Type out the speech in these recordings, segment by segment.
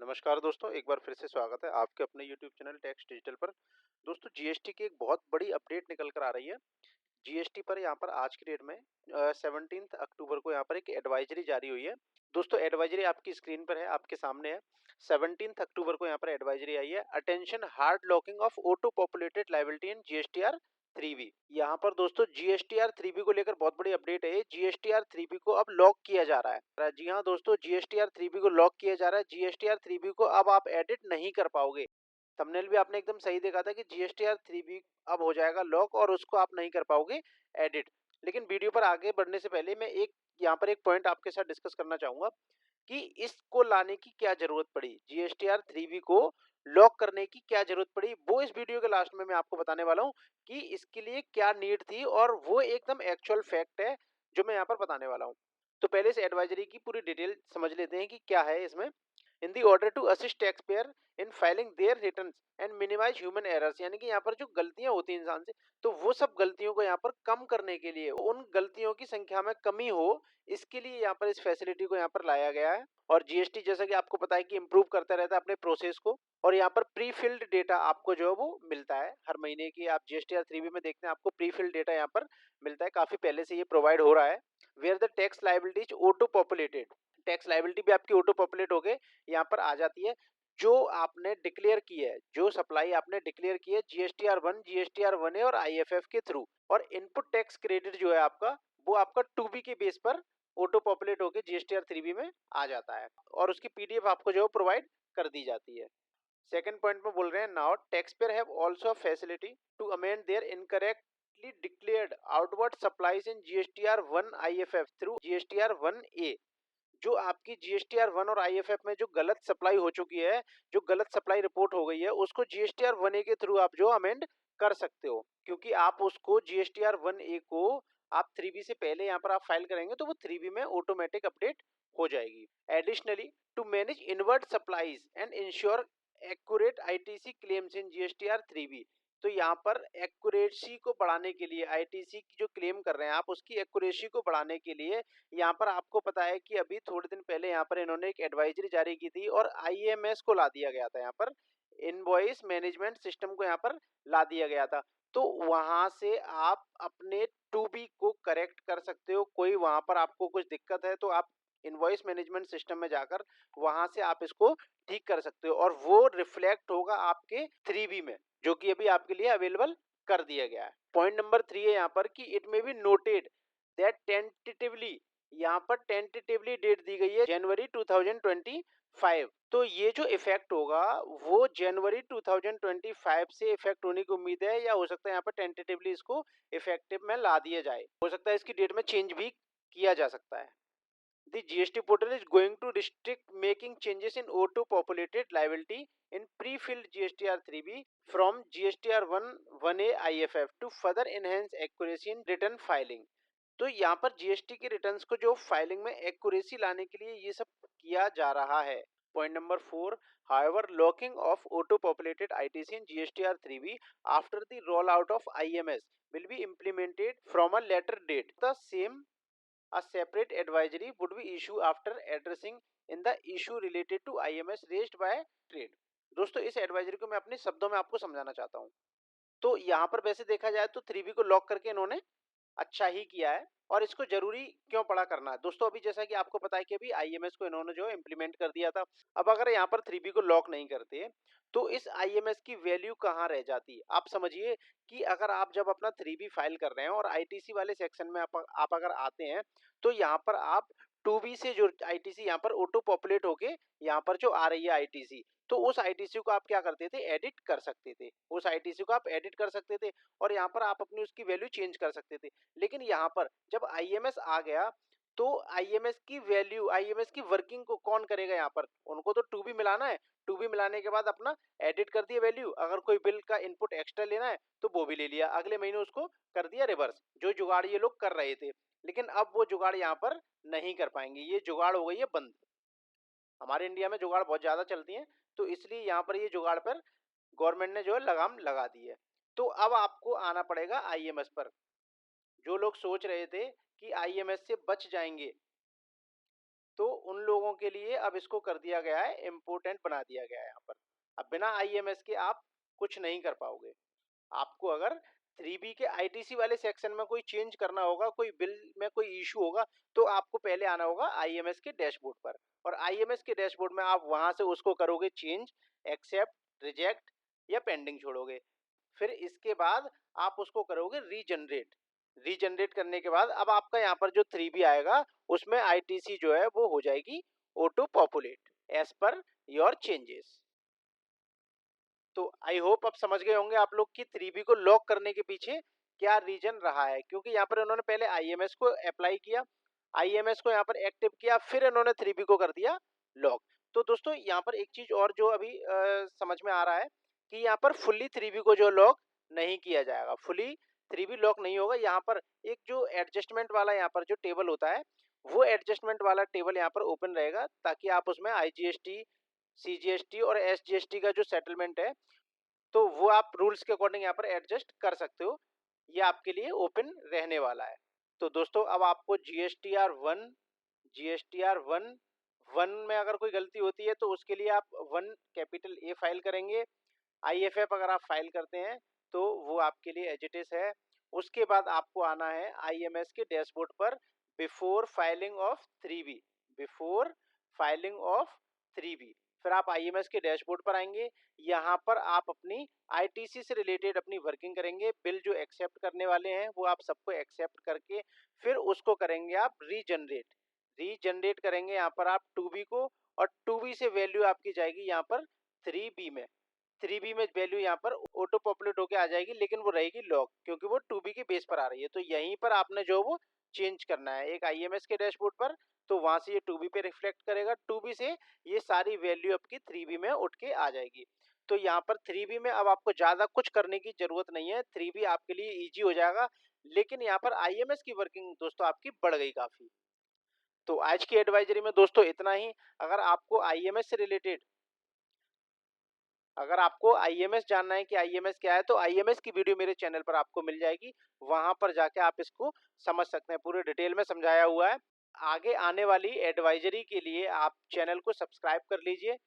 नमस्कार दोस्तों, एक बार फिर से स्वागत है आपके अपने यूट्यूब चैनल टैक्स डिजिटल पर। दोस्तों, जीएसटी की एक बहुत बड़ी अपडेट निकल कर आ रही है। जीएसटी पर यहाँ पर आज की डेट में 17 अक्टूबर को यहाँ पर एक एडवाइजरी जारी हुई है। दोस्तों, एडवाइजरी आपकी स्क्रीन पर है, आपके सामने है। 17 अक्टूबर को यहाँ पर एडवाइजरी आई है। Attention, hard locking of auto populated liability in GSTR 3B। यहाँ पर दोस्तों जीएसटीआर 3B को लेकर बहुत बड़ी अपडेट है। जीएसटीआर 3B को अब लॉक किया जा रहा है। जी हाँ दोस्तों, जीएसटीआर 3B को लॉक किया जा रहा है। जीएसटीआर 3B को अब आप एडिट नहीं कर पाओगे। थंबनेल भी आपने एकदम सही देखा था कि जीएसटीआर 3B अब हो जाएगा लॉक और उसको आप नहीं कर पाओगे एडिट। लेकिन वीडियो पर आगे बढ़ने से पहले मैं यहाँ पर एक पॉइंट आपके साथ डिस्कस करना चाहूंगा कि इसको लाने की क्या जरूरत पड़ी, जीएसटीआर 3B को लॉक करने की क्या जरूरत पड़ी, वो इस वीडियो के लास्ट में मैं आपको बताने वाला हूँ कि इसके लिए क्या नीड थी, और वो एकदम एक्चुअल फैक्ट है जो मैं यहाँ पर बताने वाला हूँ। तो पहले इस एडवाइजरी की पूरी डिटेल समझ लेते हैं कि क्या है इसमें। In the order to assist tax payer in filing their returns and minimise human errors, यानी कि यहाँ पर जो गलतियां होती हैं इंसान से, तो वो सब गलतियों को यहाँ पर कम करने के लिए, उन गलतियों की संख्या में कमी हो, इसके लिए यहाँ पर इस फैसिलिटी को यहाँ पर लाया गया है। और जीएसटी जैसा कि आपको पता है कि इंप्रूव करता रहता है अपने प्रोसेस को, और यहाँ पर प्री फिल्ड डेटा आपको जो है वो मिलता है हर महीने की। आप जीएसटीआर 3B में देखते हैं आपको प्री फिल्ड डेटा यहाँ पर मिलता है, काफी पहले से ये प्रोवाइड हो रहा है। Where the tax liability auto populated, tax liability भी आपकी ऑटो पॉपुलेट हो गए यहाँ पर आ जाती है। जो आपने डिक्लेयर की है, जो सप्लाई आपने डिक्लेयर की है जीएसटीआर 1, जीएसटीआर 1A और आईएफएफ के थ्रू, और इनपुट टैक्स क्रेडिट जो है आपका, वो आपका 2B के बेस पर ऑटो पॉपुलेट होकर जीएसटीआर 3B में आ जाता है, और उसकी पीडीएफ आपको जो प्रोवाइड कर दी जाती है। सेकंड पॉइंट में बोल रहे हैं, now tax payer have also facility to amend their incorrectly declared outward supplies in GSTR 1 IFF through GSTR 1A। जो आपकी जीएसटीआर 1 और आईएफएफ में जो गलत सप्लाई हो चुकी है, जो गलत सप्लाई रिपोर्ट हो गई है, उसको जीएसटीआर 1A के थ्रू आप जो अमेंड कर सकते हो, क्योंकि आप उसको जीएसटीआर 1A को आप 3B से पहले यहाँ पर आप फाइल करेंगे तो वो 3B में ऑटोमेटिक अपडेट हो जाएगी। Additionally, to manage inward supplies and ensure accurate ITC claims in GSTR 3B, तो यहाँ पर एक्यूरेसी को बढ़ाने के लिए, आईटीसी की जो क्लेम कर रहे हैं आप, उसकी एक्यूरेसी को बढ़ाने के लिए यहाँ पर आपको पता है कि अभी थोड़े दिन पहले यहाँ पर इन्होंने एक एडवाइजरी जारी की थी और आईएमएस को ला दिया गया था, यहाँ पर इनवॉइस मैनेजमेंट सिस्टम को यहाँ पर ला दिया गया था। तो वहां से आप अपने 2B को करेक्ट कर सकते हो। कोई वहां पर आपको कुछ दिक्कत है तो आप इनवॉइस मैनेजमेंट सिस्टम में जाकर वहां से आप इसको ठीक कर सकते हो, और वो रिफ्लेक्ट होगा आपके 3B में, जो कि अभी आपके लिए अवेलेबल कर दिया गया है। पॉइंट नंबर 3 है यहाँ पर कि it may be noted that tentatively, यहाँ पर टेंटेटिवली डेट दी गई है जनवरी 2025। तो ये जो इफेक्ट होगा वो जनवरी 2025 से इफेक्ट होने की उम्मीद है, या हो सकता है यहाँ पर टेंटेटिवली इसको इफेक्टिव में ला दिया जाए, हो सकता है इसकी डेट में चेंज भी किया जा सकता है। The GST portal is going to restrict making changes in auto-populated liability in pre-filled GSTR 3B from GSTR 1A IFF to further enhance accuracy in return filing। तो यहाँ पर जीएसटी के रिटर्न्स को जो फाइलिंग में एक्यूरेसी लाने के लिए ये सब किया जा रहा है। Point number 4, however, locking of auto-populated ITC in GSTR 3B after the rollout of IMS will be implemented from a later date. The same a separate advisory would be issued after addressing in the issue related to IMS raised by trade। दोस्तों, इस advisory को मैं अपने शब्दों में आपको समझाना चाहता हूँ। तो यहाँ पर वैसे देखा जाए तो 3B को लॉक करके इन्होंने अच्छा ही किया है, और इसको जरूरी क्यों पड़ा करना है दोस्तों। अभी जैसा कि आपको पता है कि अभी आईएमएस को इन्होंने जो इम्प्लीमेंट कर दिया था। अब अगर यहाँ पर 3B को लॉक नहीं करते तो इस आईएमएस की वैल्यू कहाँ रह जाती। आप समझिए कि अगर आप जब अपना 3B फाइल कर रहे हैं और आईटीसी वाले सेक्शन में आप अगर आते हैं, तो यहाँ पर आप 2B से जो आईटीसी यहाँ पर ऑटो पॉपुलेट होके यहाँ पर जो आ रही है आईटीसी, तो उस आईटीसी को आप क्या करते थे, एडिट कर सकते थे। उस आईटीसी को आप एडिट कर सकते थे और यहाँ पर आप अपनी उसकी वैल्यू चेंज कर सकते थे। लेकिन यहाँ पर जब आईएमएस आ गया तो आईएमएस की वैल्यू, आईएमएस की वर्किंग को कौन करेगा। यहाँ पर उनको तो 2B मिलाना है, 2B मिलाने के बाद अपना एडिट कर दिया वैल्यू। अगर कोई बिल का इनपुट एक्स्ट्रा लेना है तो वो भी ले लिया, अगले महीने उसको कर दिया रिवर्स, जो जुगाड़ ये लोग कर रहे थे। लेकिन अब वो जुगाड़ यहाँ पर नहीं कर पाएंगे, ये जुगाड़ हो गई है बंद। हमारे इंडिया में जुगाड़ बहुत ज्यादा चलती है, तो इसलिए यहाँ पर ये जुगाड़ पर गवर्नमेंट ने जो है लगाम लगा दी है। तो अब आपको आना पड़ेगा आईएमएस पर। जो लोग सोच रहे थे कि आईएमएस से बच जाएंगे, तो उन लोगों के लिए अब इसको कर दिया गया है, इम्पोर्टेंट बना दिया गया है यहाँ पर। अब बिना आईएमएस के आप कुछ नहीं कर पाओगे। आपको अगर 3B के आईटीसी वाले सेक्शन में कोई चेंज करना होगा, कोई बिल में कोई इशू होगा, तो आपको पहले आना होगा आईएमएस के डैशबोर्ड पर, और आईएमएस के डैशबोर्ड में आप वहां से उसको करोगे चेंज, एक्सेप्ट, रिजेक्ट या पेंडिंग छोड़ोगे। फिर इसके बाद आप उसको करोगे रीजनरेट। रीजनरेट करने के बाद अब आपका यहाँ पर जो 3B आएगा उसमें आईटीसी जो है वो हो जाएगी auto populate as per your changes. तो आई होप अब समझ गए होंगे आप लोग कि 3B को लॉक करने के पीछे क्या रीजन रहा है, क्योंकि यहाँ पर इन्होंने पहले आईएमएस को अप्लाई किया, आईएमएस को यहाँ पर एक्टिव किया, फिर इन्होंने 3B को कर दिया लॉक। तो दोस्तों यहाँ पर एक चीज और जो अभी समझ में आ रहा है कि यहाँ पर फुल्ली 3B को जो लॉक नहीं किया जाएगा, फुल्ली 3B लॉक नहीं होगा। यहाँ पर एक जो एडजस्टमेंट वाला यहाँ पर जो टेबल होता है, वो एडजस्टमेंट वाला टेबल यहाँ पर ओपन रहेगा, ताकि आप उसमें आईजीएसटी, सीजीएसटी और एसजीएसटी का जो सेटलमेंट है, तो वो आप रूल्स के अकॉर्डिंग यहाँ पर एडजस्ट कर सकते हो। ये आपके लिए ओपन रहने वाला है। तो दोस्तों अब आपको जीएसटीआर 1, जीएसटीआर 1 में अगर कोई गलती होती है तो उसके लिए आप 1 कैपिटल A फाइल करेंगे। आईएफएफ अगर आप फाइल करते हैं तो वो आपके लिए एज इट इज है। उसके बाद आपको आना है आईएमएस के डैशबोर्ड पर before filing of 3B, before filing of 3B। फिर आप आईएमएस के डैशबोर्ड पर आएंगे। यहाँ पर आप अपनी आईटीसी से रिलेटेड अपनी वर्किंग करेंगे। बिल जो एक्सेप्ट करने वाले हैं वो आप सबको एक्सेप्ट करके फिर उसको करेंगे आप रीजनरेट। रीजनरेट करेंगे यहाँ पर आप 2B को, और 2B से वैल्यू आपकी जाएगी यहाँ पर 3B में। 3B में वैल्यू यहाँ पर ऑटो पॉपुलेट होके आ जाएगी, लेकिन वो रहेगी लॉक, क्योंकि वो 2B के बेस पर आ रही है। तो यहीं पर आपने जो वो चेंज करना है एक आईएमएस के डैशबोर्ड पर, तो वहां से ये 2B पे रिफ्लेक्ट करेगा, 2B से ये सारी वैल्यू आपकी 3B में उठ के आ जाएगी। तो यहाँ पर 3B में अब आपको ज्यादा कुछ करने की जरूरत नहीं है, 3B आपके लिए इजी हो जाएगा। लेकिन यहाँ पर आईएमएस की वर्किंग दोस्तों आपकी बढ़ गई काफी। तो आज की एडवाइजरी में दोस्तों इतना ही। अगर आपको आईएमएस से रिलेटेड, अगर आपको आईएमएस जानना है कि आईएमएस क्या है, तो आईएमएस की वीडियो मेरे चैनल पर आपको मिल जाएगी, वहां पर जाके आप इसको समझ सकते हैं, पूरे डिटेल में समझाया हुआ है। आगे आने वाली एडवाइजरी के लिए आप चैनल को सब्सक्राइब कर लीजिए,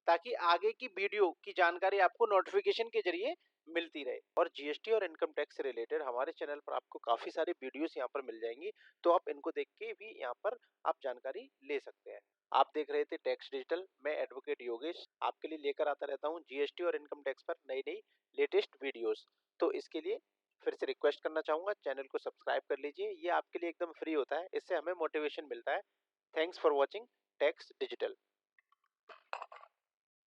ताकि आगे की वीडियो की जानकारी आपको नोटिफिकेशन के जरिए मिलती रहे। और जीएसटी और इनकम टैक्स से रिलेटेड हमारे चैनल पर आपको काफी सारी वीडियोस यहाँ पर मिल जाएंगी, तो आप इनको देख के भी यहाँ पर आप जानकारी ले सकते हैं। आप देख रहे थे टैक्स डिजिटल, मैं एडवोकेट योगेश आपके लिए लेकर आता रहता हूँ जीएसटी और इनकम टैक्स पर नई नई लेटेस्ट वीडियोस। तो इसके लिए फिर से रिक्वेस्ट करना चाहूंगा, चैनल को सब्सक्राइब कर लीजिए, ये आपके लिए एकदम फ्री होता है, इससे हमें मोटिवेशन मिलता है। Thanks for watching tax digital.